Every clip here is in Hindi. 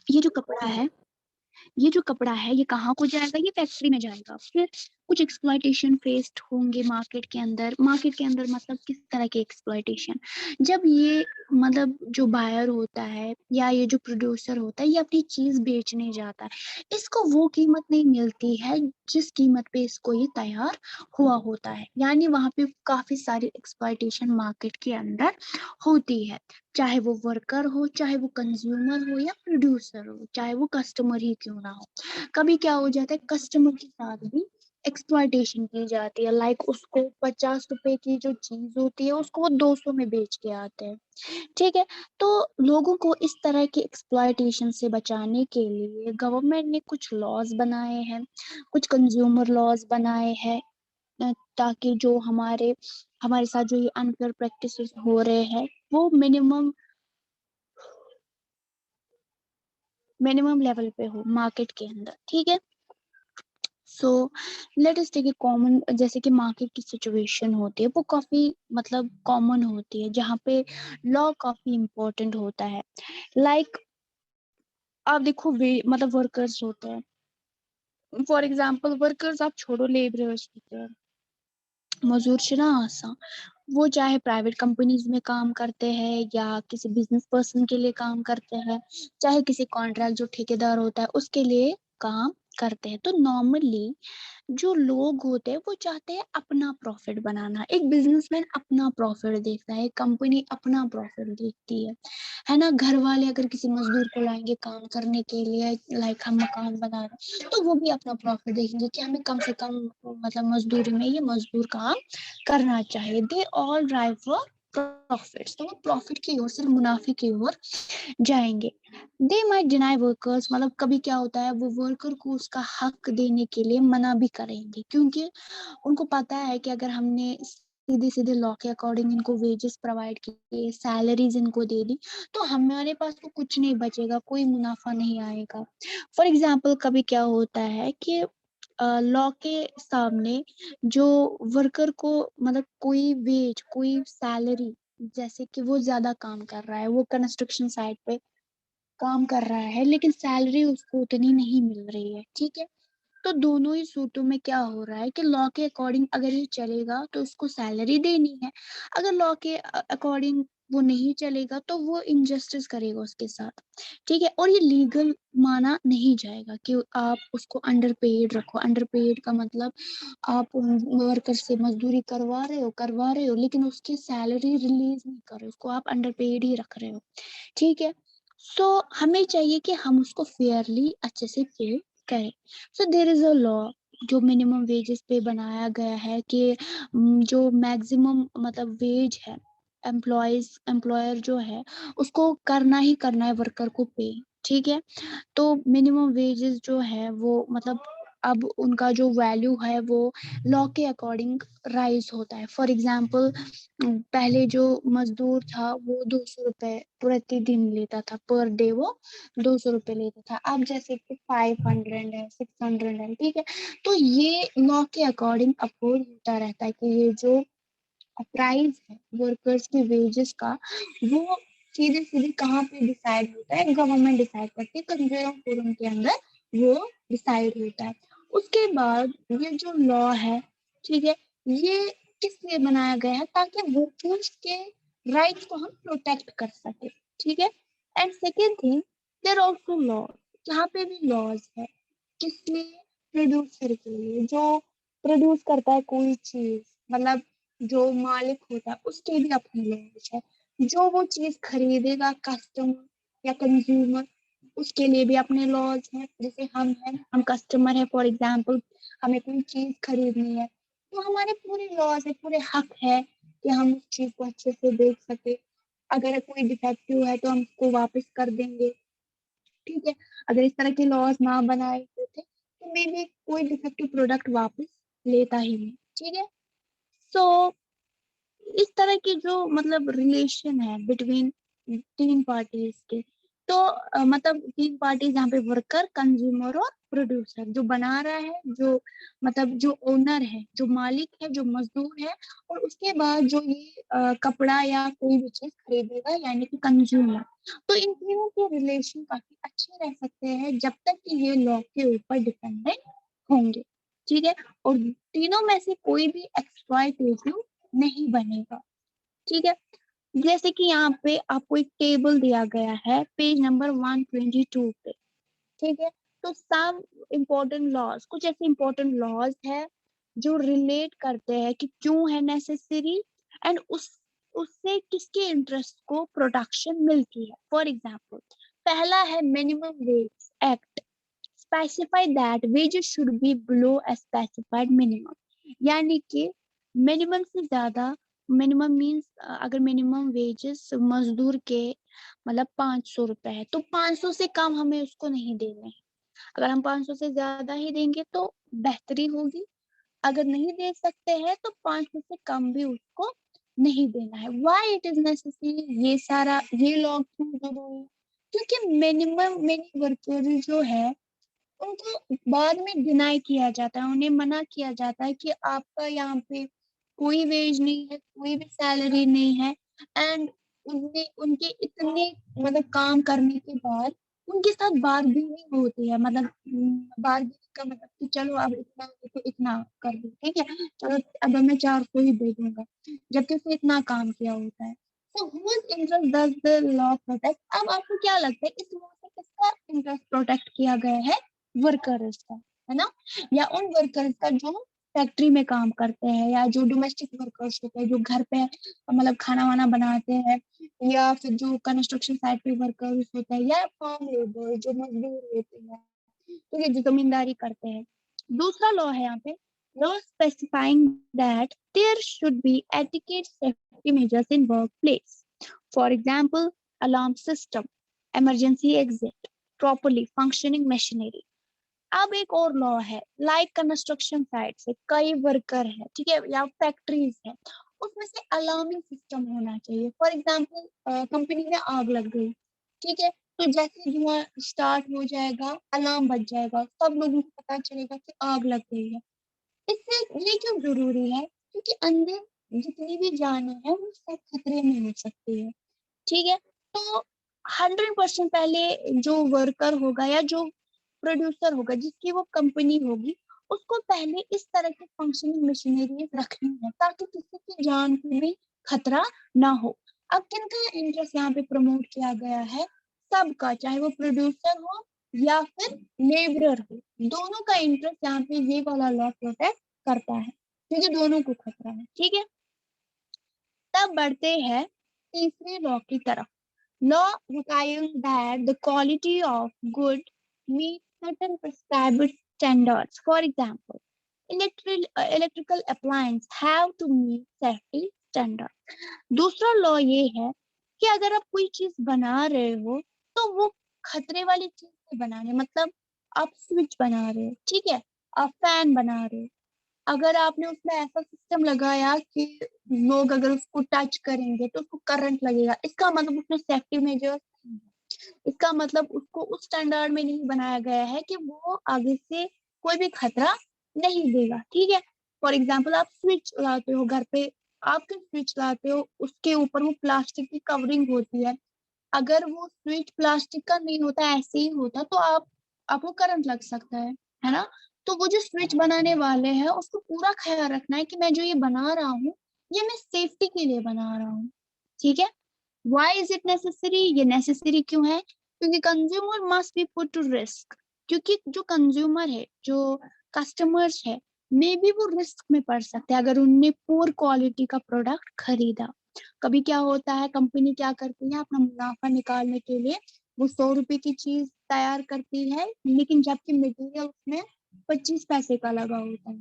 ये जो कपड़ा है ये कहाँ को जाएगा, ये फैक्ट्री में जाएगा। फिर कुछ एक्सप्लॉइटेशन फेस्ड होंगे मार्केट के अंदर मतलब किस तरह के एक्सप्लॉइटेशन, जब ये मतलब जो बायर होता है या ये जो प्रोड्यूसर होता है ये अपनी चीज बेचने जाता है, इसको वो कीमत नहीं मिलती है जिस कीमत पे इसको ये तैयार हुआ होता है। यानी वहां पे काफी सारी एक्सप्लॉइटेशन मार्केट के अंदर होती है, चाहे वो वर्कर हो, चाहे वो कंज्यूमर हो या प्रोड्यूसर हो, चाहे वो कस्टमर ही क्यों ना हो। कभी क्या हो जाता है कस्टमर के साथ भी एक्सप्लॉइटेशन की जाती है, लाइक उसको 50 रुपए की जो चीज होती है उसको वो 200 में बेच के आते हैं। ठीक है, तो लोगों को इस तरह की एक्सप्लॉइटेशन से बचाने के लिए गवर्नमेंट ने कुछ लॉज बनाए हैं, कुछ कंज्यूमर लॉज बनाए हैं, ताकि जो हमारे हमारे साथ जो ये अनफेयर प्रैक्टिसेस हो रहे हैं वो मिनिमम लेवल पे हो मार्केट के अंदर। ठीक है, so let us take a common, जैसे कि मार्केट की सिचुएशन होती है वो काफी मतलब कॉमन होती है जहाँ पे लॉ काफी इम्पोर्टेंट होता है। लाइक आप देखो वे मतलब वर्कर्स होते हैं, फॉर एग्जांपल वर्कर्स आप छोड़ो, लेबरर्स होते हैं, मजदूर ना आसा, वो चाहे प्राइवेट कंपनीज में काम करते हैं या किसी बिजनेस पर्सन के लिए काम करते हैं, चाहे किसी कॉन्ट्रैक्ट जो ठेकेदार होता है उसके लिए काम करते हैं। तो नॉर्मली जो लोग होते हैं वो चाहते हैं अपना प्रॉफिट बनाना, एक बिजनेसमैन अपना प्रॉफिट देखता है, कंपनी अपना प्रॉफिट देखती है ना। घर वाले अगर किसी मजदूर को लाएंगे काम करने के लिए, लाइक हम मकान बना रहे हैं तो वो भी अपना प्रॉफिट देखेंगे कि हमें कम से कम मतलब मजदूरी में ये मजदूर काम करना चाहिए। They all drive for profits, तो वो प्रॉफिट की ओर सिर्फ मुनाफे की ओर जाएंगे। दे माइट डिनाई वर्कर्स, मतलब कभी क्या होता है वो वर्कर को उसका हक देने के लिए मना भी करेंगे, क्योंकि उनको पता है कि अगर हमने सीधे सीधे लॉ के अकॉर्डिंग इनको वेजेस प्रोवाइड किए, सैलरीज इनको दे दी, तो हमारे पास तो कुछ नहीं बचेगा, कोई मुनाफा नहीं आएगा। फॉर एग्जाम्पल कभी क्या होता है कि लॉ के सामने जो वर्कर को मतलब कोई वेज कोई सैलरी, जैसे कि वो ज्यादा काम कर रहा है, वो कंस्ट्रक्शन साइट पे काम कर रहा है लेकिन सैलरी उसको उतनी नहीं मिल रही है। ठीक है, तो दोनों ही सूटों में क्या हो रहा है कि लॉ के अकॉर्डिंग अगर ये चलेगा तो उसको सैलरी देनी है, अगर लॉ के अकॉर्डिंग वो नहीं चलेगा तो वो इनजस्टिस करेगा उसके साथ। ठीक है, और ये लीगल माना नहीं जाएगा कि आप उसको अंडरपेड रखो। अंडरपेड का मतलब आप वर्कर से मजदूरी करवा रहे हो लेकिन उसकी सैलरी रिलीज नहीं कर रहे हो, उसको आप अंडरपेड ही रख रहे हो। ठीक है, सो हमें चाहिए कि हम उसको फेयरली अच्छे से पे करें। सो देर इज अ लॉ जो मिनिमम वेजेस पे बनाया गया है कि जो मैक्सिमम मतलब वेज है, एम्प्लॉयर जो है उसको करना ही करना है वर्कर को पे। ठीक है, तो मिनिमम वेजेस जो है वो मतलब अब उनका जो वैल्यू है वो लॉ के अकॉर्डिंग राइज होता है। फॉर एग्जाम्पल पहले जो मजदूर था वो 200 रुपए प्रतिदिन लेता था, पर डे वो 200 रुपए लेता था, अब जैसे कि 500 है, 600 है। ठीक है, तो ये लॉ के अकॉर्डिंग अप्रोच होता रहता है कि ये जो प्राइस है वर्कर्स के वेजेस का वो सीधे सीधे कहाँ पे डिसाइड होता है, गवर्नमेंट डिसाइड करती है, कंज्यूमर फोरम के अंदर वो डिसाइड होता है। उसके बाद ये जो लॉ है, ठीक है, ये किस लिए बनाया गया है ताकि वर्कर्स के राइट्स को हम प्रोटेक्ट कर सके। ठीक है, and second thing there also law, जहाँ पे भी लॉज है किसलिए, प्रोड्यूसर के लिए, जो प्रोड्यूस करता है कोई चीज, मतलब जो मालिक होता है उसके भी अपने लॉज है, जो वो चीज खरीदेगा कस्टमर या कंज्यूमर उसके लिए भी अपने लॉज हैं। जैसे हम हैं, हम कस्टमर है, फॉर एग्जांपल हमें कोई चीज खरीदनी है तो हमारे पूरे लॉज है, पूरे हक है कि हम उस चीज को अच्छे से देख सके। अगर कोई डिफेक्टिव है तो हम उसको वापस कर देंगे। ठीक है, अगर इस तरह के लॉज ना बनाए होते तो मे बी कोई डिफेक्टिव प्रोडक्ट वापस लेता ही नहीं। ठीक है, सो इस तरह की जो मतलब रिलेशन है बिटवीन तीन पार्टीज के, तो मतलब तीन पार्टी यहाँ पे वर्कर, कंज्यूमर और प्रोड्यूसर, जो बना रहा है, जो मतलब जो ओनर है, जो मालिक है, जो मजदूर है, और उसके बाद जो ये कपड़ा या कोई भी चीज खरीदेगा यानी कि कंज्यूमर। तो इन तीनों के रिलेशन काफी अच्छे रह सकते हैं जब तक कि ये लॉ के ऊपर डिपेंडेंट होंगे, ठीक है। और तीनों में से कोई भी एक्सप्लॉइटेटिव नहीं बनेगा, ठीक है। जैसे कि यहाँ पे आपको एक टेबल दिया गया है पेज नंबर 122 पे, ठीक है। तो सम इम्पोर्टेंट लॉज, कुछ ऐसे इम्पोर्टेंट लॉज है जो रिलेट करते हैं कि क्यों है नेसेसरी, एंड उससे किसके इंटरेस्ट को प्रोटेक्शन मिलती है। फॉर एग्जाम्पल, पहला है minimum wage act, specify that wages should be below a specified minimum, यानी कि मिनिमम से ज्यादा, मिनिमम मीन्स अगर मिनिमम वेजेस मजदूर के मतलब 500 रुपए है तो 500 से कम हमें उसको नहीं देने हैं। अगर हम 500 से ज्यादा ही देंगे तो बेहतरी होगी, अगर नहीं दे सकते हैं तो 500 से कम भी उसको नहीं देना है। व्हाई इट इज नेसेसरी, ये सारा ये लॉ क्यों जरूरी है? क्योंकि मिनिमम मिनी वर्कर जो है उनको बाद में डिनाई किया जाता है, उन्हें मना किया जाता है कि आपका यहाँ पे कोई वेज नहीं है, कोई भी सैलरी नहीं है, एंड उनने उनके इतने मतलब काम करने के बाद उनके साथ बार्गेनिंग होती है, मतलब बार्गेनिंग का मतलब कि चलो अब इतना तो इतना कर दो, ठीक है, चलो अब मैं 400 ही दे दूंगा, जबकि उसने इतना काम किया होता है। So whose interest does the law protect? अब आपको क्या लगता है इस लॉ से किसका इंटरेस्ट प्रोटेक्ट किया गया है? वर्कर्स का, है ना, या उन वर्कर्स का जो फैक्ट्री में काम करते हैं, या जो डोमेस्टिक वर्कर्स होते हैं जो घर पे मतलब खाना वाना बनाते हैं, या फिर जो कंस्ट्रक्शन साइट पे वर्कर्स होते हैं, या फार्म लेबर जो मजदूर होते हैं, ठीक है, जो जमींदारी करते हैं। दूसरा लॉ है यहाँ पे, law specifying that there should be adequate safety measures in work place, for example alarm system, emergency exit, properly functioning machinery. अब एक और लॉ है, लाइक कंस्ट्रक्शन साइट से कई वर्कर है, ठीक है, या फैक्ट्रीज है, उसमें से अलार्मिंग सिस्टम होना चाहिए। फॉर एग्जाम्पल कंपनी में आग लग गई, ठीक है, तो जैसे धुआं स्टार्ट हो जाएगा अलार्म बज जाएगा, सब लोगों को पता चलेगा कि आग लग गई है। इससे ये क्यों जरूरी है? क्योंकि अंदर जितनी भी जानें हैं वो सब खतरे में हो सकती है, ठीक है। तो 100% पहले जो वर्कर होगा या जो प्रोड्यूसर होगा जिसकी वो कंपनी होगी, उसको पहले इस तरह की फंक्शनिंग मशीनरी रखनी है ताकि किसी की जान को भी खतरा ना हो। अब किनका इंटरेस्ट यहाँ पे प्रमोट किया गया है? सबका, चाहे वो प्रोड्यूसर हो या फिर लेबरर हो, दोनों का इंटरेस्ट यहाँ पे ये वाला लॉ प्रोटेक्ट करता है, क्योंकि दोनों को खतरा है, ठीक है। तब बढ़ते हैं तीसरे लॉ की तरफ। Law requiring that the quality of good meet certain prescribed standards. For example, electrical appliances have to meet safety standards. दूसरा लॉ ये है कि अगर आप कोई चीज बना रहे हो तो वो खतरे वाली चीज से बनाने, मतलब आप स्विच बना रहे हो, ठीक है, आप फैन बना रहे हो, अगर आपने उसमें ऐसा सिस्टम लगाया कि लोग अगर उसको टच करेंगे तो उसको करंट लगेगा, इसका मतलब उसने सेफ्टी मेजर, इसका मतलब उसको उस स्टैंडर्ड में नहीं बनाया गया है कि वो आगे से कोई भी खतरा नहीं देगा, ठीक है। फॉर एग्जाम्पल आप स्विच लाते हो घर पे, आपके स्विच लाते हो उसके ऊपर वो प्लास्टिक की कवरिंग होती है, अगर वो स्विच प्लास्टिक का नहीं होता ऐसे ही होता तो आपको करंट लग सकता है ना। तो वो जो स्विच बनाने वाले हैं उसको पूरा ख्याल रखना है कि मैं जो ये बना रहा हूँ ये मैं सेफ्टी के लिए बना रहा हूँ, ठीक है। व्हाई इज इट नेसेसरी, ये नेसेसरी क्यों है? क्योंकि consumer must be put to risk, क्योंकि जो कंज्यूमर है, जो कस्टमर्स है, मे बी वो रिस्क में पड़ सकते हैं अगर उनने पुअर क्वालिटी का प्रोडक्ट खरीदा। कभी क्या होता है, कंपनी क्या करती है अपना मुनाफा निकालने के लिए वो 100 रुपए की चीज तैयार करती है, लेकिन जबकि मटेरियल उसमें 25 पैसे का लगा होता है,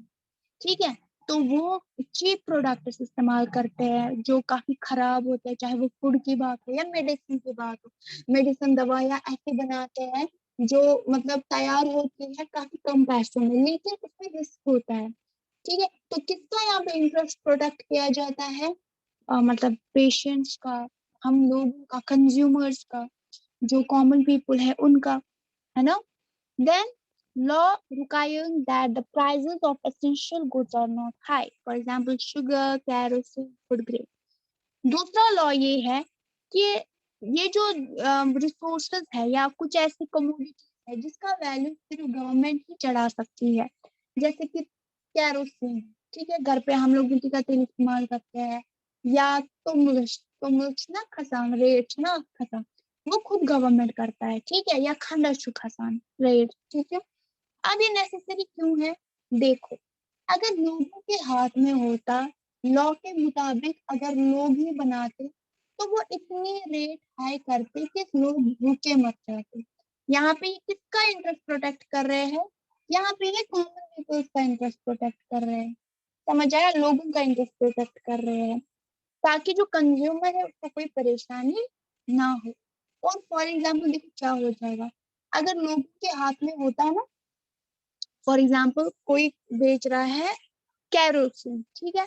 ठीक है। तो वो चीप प्रोडक्ट इस्तेमाल करते हैं जो काफी खराब होते हैं, चाहे वो फूड की बात हो या मेडिसिन की बात हो। मेडिसिन दवाइयाँ ऐसी बनाते हैं जो मतलब तैयार होती है काफी कम पैसों में, लेकिन उसमें रिस्क होता है, ठीक है। तो किसका यहाँ पे इंटरेस्ट प्रोटेक्ट किया जाता है? मतलब पेशेंट्स का, हम लोगों का, कंज्यूमर्स का। जो कॉमन पीपल है उनका, है ना। Then law requiring that the prices of essential goods are not high, for example sugar, kerosene, food grain। दूसरा लॉ ये है कि ये जो रिसोर्सेज है या कुछ ऐसी कमोडिटी है जिसका वैल्यू सिर्फ गवर्नमेंट ही चढ़ा सकती है, जैसे कि कैरोसिन, ठीक है, घर पे हम लोग मिट्टी का तेल इस्तेमाल करते हैं, या तुमुल्स ना खसान रेट ना खसान, वो खुद गवर्नमेंट करता है, ठीक है, या खंडर खसान रेट, ठीक है। अब ये नेसेसरी क्यों है? देखो, अगर लोगों के हाथ में होता, लॉ के मुताबिक अगर लोग ही बनाते, तो वो इतनी रेट हाई करते कि लोग भूखे मर जाते। यहाँ पे ये किसका इंटरेस्ट प्रोटेक्ट कर रहे हैं? यहाँ पे ये कॉमन पीपल्स का इंटरेस्ट प्रोटेक्ट कर रहे हैं। समझ आया? लोगों का इंटरेस्ट प्रोटेक्ट कर रहे हैं, ताकि जो कंज्यूमर है उसको कोई परेशानी ना हो। और फॉर एग्जाम्पल देखो क्या हो जाएगा, अगर लोगों के हाथ में होता है ना, फॉर एग्जाम्पल कोई बेच रहा है कैरोसिन, ठीक है,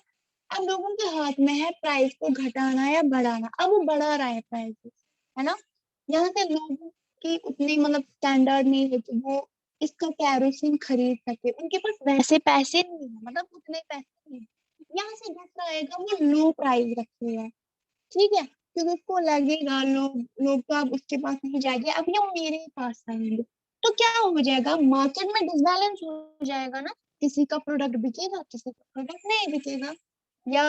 अब लोगों के हाथ में है प्राइस को घटाना या बढ़ाना, अब वो बढ़ा रहा है प्राइस, है ना। यहाँ से लोगों की उतनी मतलब स्टैंडर्ड नहीं है कि वो इसका कैरोसिन खरीद सके, उनके पास वैसे पैसे नहीं है, मतलब उतने पैसे नहीं है। यहाँ से दूसरा आएगा, वो लो प्राइस रखेगा, ठीक है, क्योंकि उसको लगेगा लोग लोग तो अब उसके पास नहीं जाएंगे, अब ये मेरे पास आएंगे, तो क्या हो जाएगा, मार्केट में डिसबैलेंस हो जाएगा ना, किसी का प्रोडक्ट बिकेगा, किसी का प्रोडक्ट नहीं बिकेगा, या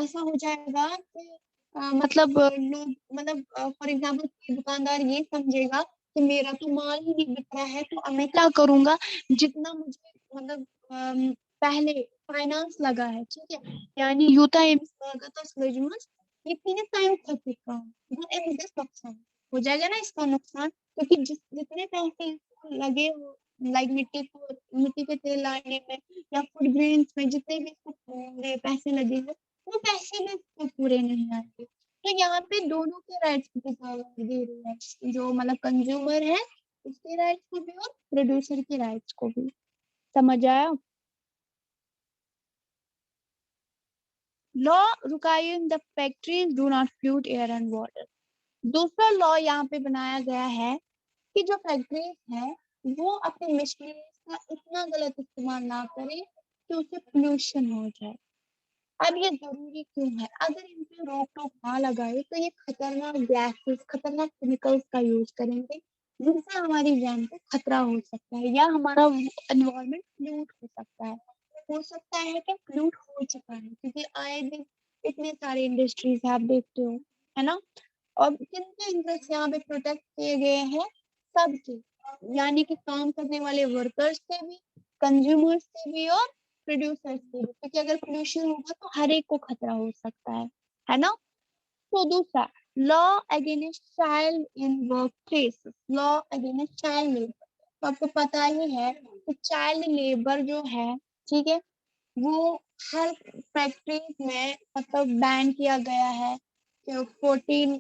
ऐसा हो जाएगा कि मतलब लोग मतलब फॉर एग्जाम्पल दुकानदार ये समझेगा कि मेरा तो माल ही नहीं बिक रहा है, तो अब मैं क्या करूंगा, जितना मुझे मतलब पहले फाइनेंस लगा है, ठीक है, यानी यूता लगा था स्लेजमेंट, ये तीन टाइम खा चुका हूँ, वो एक मुझे नुकसान हो जाएगा ना, इसका नुकसान, क्योंकि जितने पैसे इसको लगे हो, लाइक मिट्टी के तेल लाने में या फूड ग्रेन्स में जितने भी इसको पैसे लगे हैं, वो पैसे भी इसको पूरे नहीं आएंगे। तो यहाँ पे दोनों के राइट्स को प्रॉब्लम दे रही है, जो मतलब कंज्यूमर है उसके राइट्स को भी और प्रोड्यूसर के राइट्स को भी। समझ आया? Law requiring the factories do not pollute air and water. दूसरा लॉ यहाँ पे बनाया गया है कि जो फैक्ट्रीज है वो अपने मशीनरीज का इतना गलत इस्तेमाल ना करें कि उससे पोल्यूशन हो जाए। अब ये जरूरी क्यों है? अगर इन पे रोक टोक ना लगाए तो ये खतरनाक गैसेस, खतरनाक केमिकल्स का यूज करेंगे, जिनसे हमारी जान को खतरा हो सकता है, या हमारा एनवायरनमेंट पोल्यूट हो सकता है। हो सकता है कि पोल्यूट हो चुका है, क्योंकि आए दिन इतने सारे इंडस्ट्रीज आप देखते हो, है ना। और किनके इंटरेस्ट यहाँ पे प्रोटेक्ट किए गए हैं? सबके, यानी कि काम करने वाले वर्कर्स के भी, कंज्यूमर्स के भी और प्रोड्यूसर्स के भी, क्योंकि अगर पोल्यूशन होगा तो हर एक को खतरा हो सकता है ना। तो दूसरा, law against child in work place, law against child labour. तो आपको पता ही है कि चाइल्ड लेबर जो है, ठीक है, वो हर फैक्ट्री में मतलब बैन किया गया है कि 14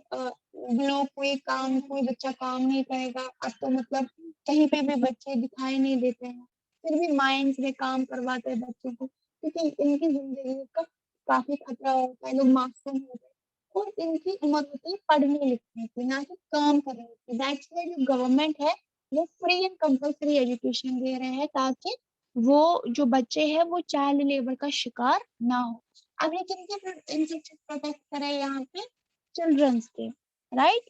लोग कोई बच्चा काम नहीं करेगा। अब तो मतलब कहीं पे भी बच्चे दिखाई नहीं देते हैं, फिर भी माइंस में काम करवाते हैं बच्चों को, क्योंकि इनकी जिंदगी का काफी खतरा होता है, लोग मासूम होते हैं, और इनकी उम्र होती है पढ़ने लिखने की, ना कि काम करने की। दैट्स व्हाई जो गवर्नमेंट है वो फ्री एंड कंपल्सरी एजुकेशन दे रहे हैं, ताकि वो जो बच्चे हैं वो चाइल्ड लेबर का शिकार ना हो। अब ये किनके इंटरेस्ट प्रोटेक्ट करें यहाँ पे? चिल्ड्रंस के, राइट।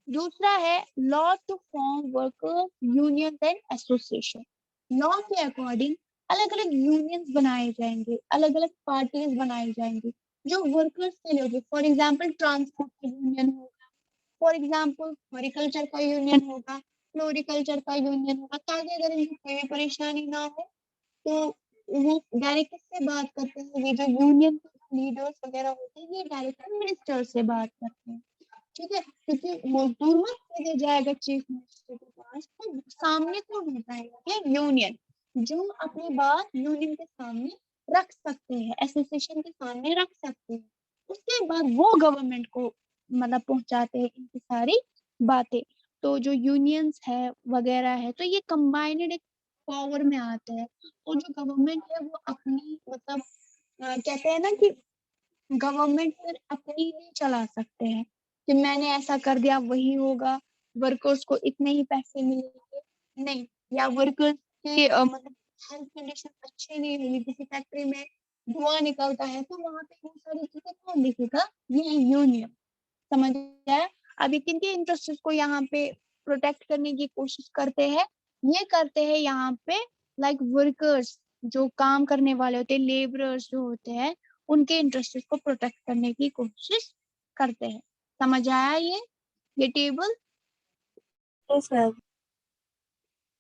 दूसरा है law to form workers union and association. Law के अकॉर्डिंग अलग अलग यूनियंस बनाए जाएंगे, अलग अलग पार्टीज बनाई जाएंगी जो वर्कर्स के लिए होगी। फॉर एग्जाम्पल ट्रांसपोर्ट का यूनियन होगा, फॉर एग्जाम्पल हॉरिकल्चर का यूनियन होगा, फ्लोरिकल्चर का यूनियन होगा, ताकि अगर इनको कोई भी परेशानी ना हो तो वो डायरेक्ट किससे बात करते हैं? ये जो यूनियन लीडर्स वगैरह होते हैं, ये डायरेक्ट मिनिस्टर से बात करते हैं, ठीक है, क्योंकि मजदूर मत भेजा जाएगा चीफ मिनिस्टर के पास, तो सामने कौन होता है? ये यूनियन, जो अपनी बात यूनियन के सामने रख सकते हैं, एसोसिएशन के सामने रख सकते हैं, उसके बाद वो गवर्नमेंट को मतलब पहुंचाते हैं इनकी सारी बातें। तो जो यूनियंस है वगैरह है, तो ये कंबाइंड एक पावर में आते हैं, और जो गवर्नमेंट है वो अपनी मतलब कहते हैं ना कि गवर्नमेंट फिर अपनी नहीं चला सकते हैं कि मैंने ऐसा कर दिया वही होगा, वर्कर्स को इतने ही पैसे मिलेंगे, नहीं, या वर्कर्स के मतलब हेल्थ कंडीशन अच्छे नहीं होगी, किसी फैक्ट्री में धुआं निकलता है तो वहां पे वो सारी चीजें कौन देखेगा? ये यूनियन। समझ आया? अभी किन के इंटरेस्ट को यहाँ पे प्रोटेक्ट करने की कोशिश करते हैं? ये करते हैं यहाँ पे लाइक वर्कर्स, जो काम करने वाले होते हैं, लेबरर्स जो होते हैं, उनके इंटरेस्ट को प्रोटेक्ट करने की कोशिश करते हैं। समझ आया ये टेबल? Yes ma'am.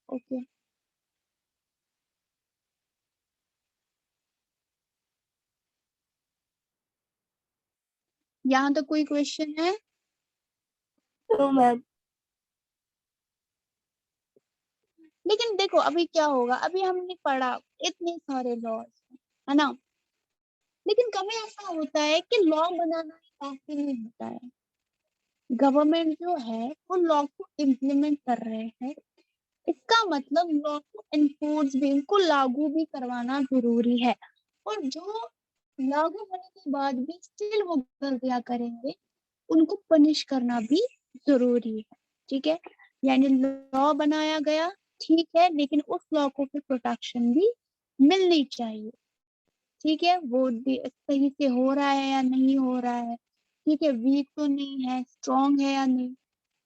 ओके। यहाँ तक कोई क्वेश्चन है? No ma'am. लेकिन देखो अभी क्या होगा, अभी हमने पढ़ा इतने सारे लॉज, है ना, लेकिन कभी ऐसा होता है कि लॉ बनाना ही काफी नहीं होता है। गवर्नमेंट जो है वो लॉ को इम्प्लीमेंट कर रहे हैं, इसका मतलब लॉ को एनफोर्स भी, उनको लागू भी करवाना जरूरी है। और जो लागू होने के बाद भी स्टिल वो गलतियां करेंगे, उनको पनिश करना भी जरूरी है। ठीक है, यानी लॉ बनाया गया, ठीक है, लेकिन उस लॉ को फिर प्रोटेक्शन भी मिलनी चाहिए। ठीक है, वो सही से हो रहा है या नहीं हो रहा है, ठीक है, वीक तो नहीं है, स्ट्रॉन्ग है या नहीं,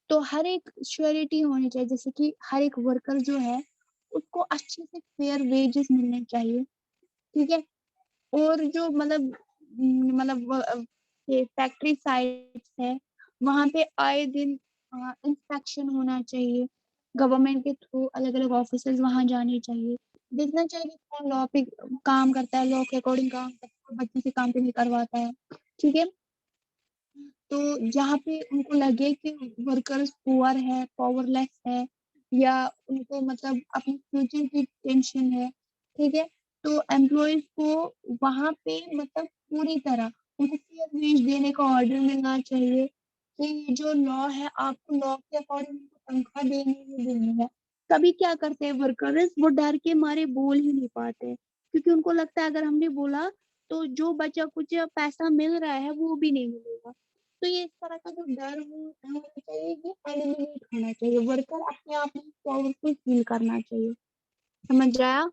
तो हर एक श्योरिटी होनी चाहिए, जैसे कि हर एक वर्कर जो है उसको अच्छे से फेयर वेजेस मिलने चाहिए। ठीक है, और जो मतलब ये फैक्ट्री साइट्स है, वहां पे आए दिन इंस्पेक्शन होना चाहिए, गवर्नमेंट के थ्रू अलग अलग ऑफिसर्स वहां जाने चाहिए, देखना चाहिए कौन लॉ पे काम करता है, लॉ के अकॉर्डिंग काम करता है, बच्चे से काम पे नहीं करवाता है। ठीक है, तो जहाँ पे उनको लगे कि वर्कर्स पुअर है, पावरलेस है, या उनको मतलब अपने फ्यूचर की टेंशन है, ठीक है, तो एम्प्लॉयज को वहां पे मतलब पूरी तरह उनको फेयर वेज देने का ऑर्डर मिलना चाहिए कि ये जो लॉ है आपको लॉ के अकॉर्डिंग तनख्वाह देनी ही देनी है। कभी क्या करते हैं वर्कर्स, वो डर के मारे बोल ही नहीं पाते, क्योंकि उनको लगता है अगर हमने बोला तो जो बचा कुछ पैसा मिल रहा है वो भी नहीं मिलेगा। तो ये इस तरह का जो डर होना चाहिए, ये एलिमिनेट होना चाहिए, वर्कर अपने आप में पावरफुल फील करना चाहिए। समझ आया?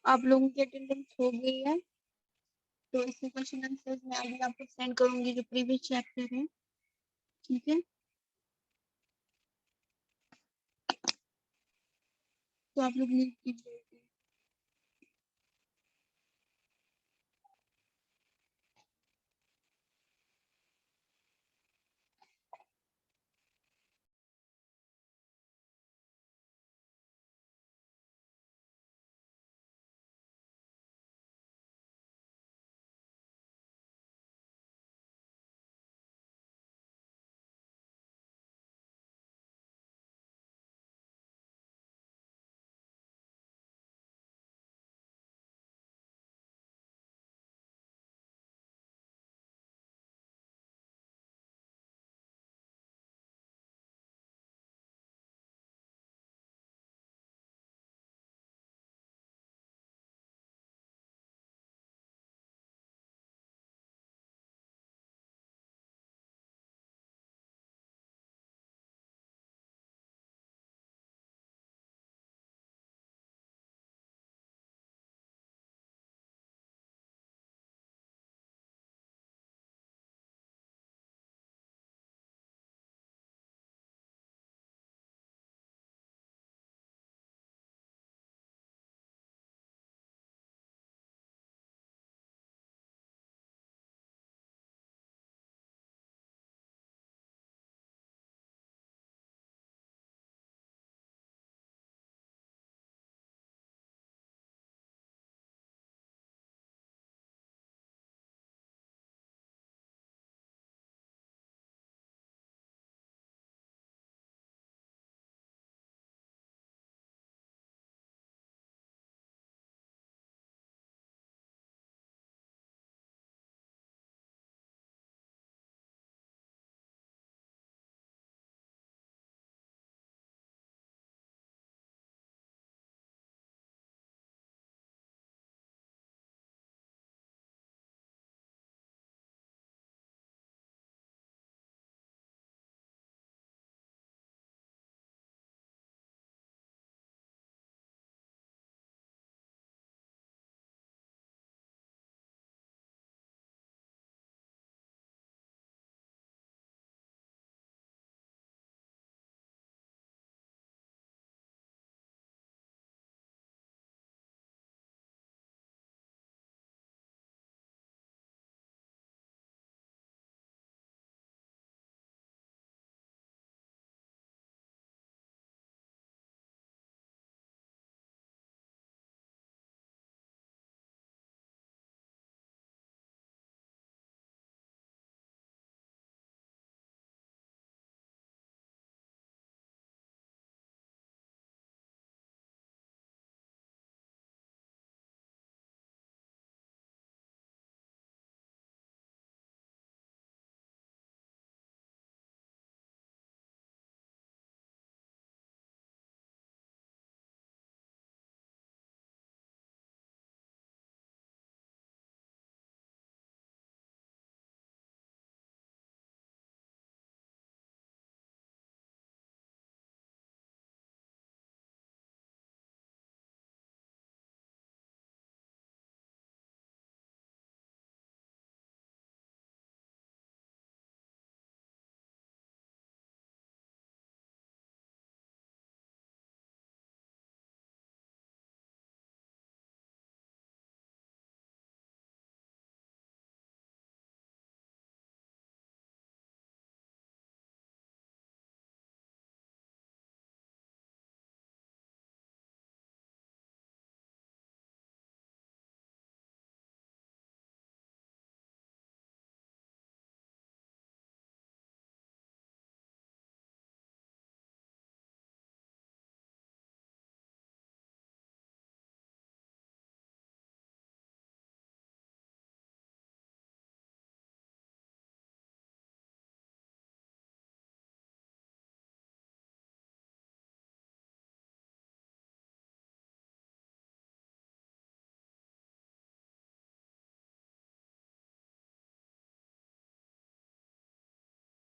आप लोगों की अटेंडेंस हो गई है, तो इसके क्वेश्चन आंसर्स मैं अभी आपको सेंड करूंगी जो प्रीवियस चैप्टर है, ठीक है। तो आप लोग लीव कीजिए।